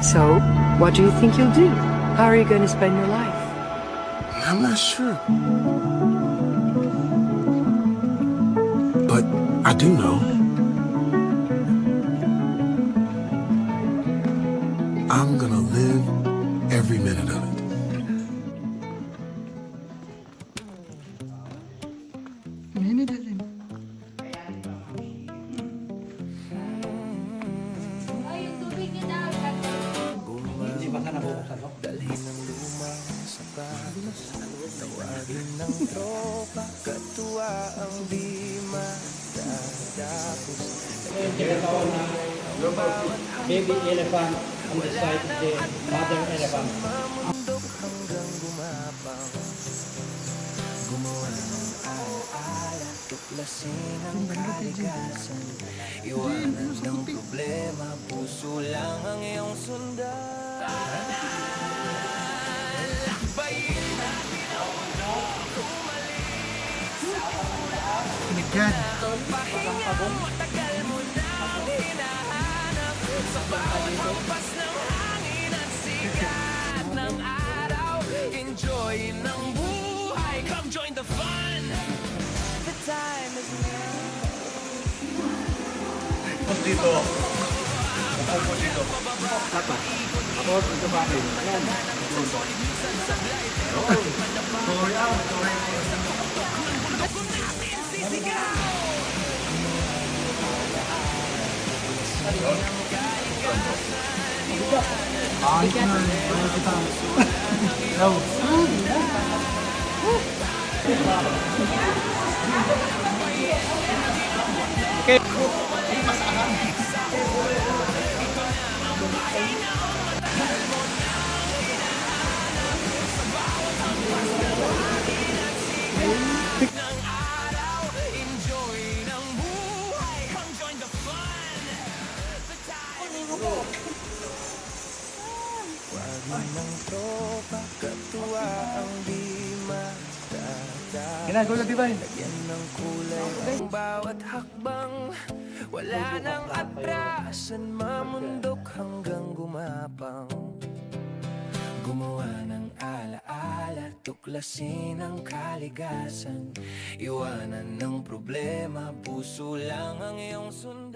So, what do you think you'll do? How are you going to spend your life? I'm not sure. But I do know. I'm gonna live every minute of it. Hindi ba ka nabubuksan mo? Tawagin ng tropa, katuwa ang di matapos. Yung tinatawag na baby elephant on the side of the mother elephant. Mamundok hanggang gumapang, gumawa ng alaala, tuklasin ang kaligasan, iwanan ng problema, puso lang ang iyong sundan. Lakbayin natin ang mundo, kumalik sa ulan. Pahinga, matagal mo nang hinahanap, sa bawat hampas ng hangin at sikat ng araw. Enjoy ng buhay, come join the fun. The time is now. Dito. Ako dito. Dapat. Ako dito pa rin. Yan. Sorry out. Sorry. Ah, ito na. Ano kita? Hello. Ng araw, enjoy ng buhay, come join the fun. The time is wagin ng tropa, katuwa ang di matatawa. Ginagawa na, di ba? Lagyan ng kulay ang bawat hakbang, wala nang atrasan, mamundok hanggang gumapang. Gumawa ng alaala, tuklasin ang kaligasan, iwanan ng problema, puso lang ang iyong sundan.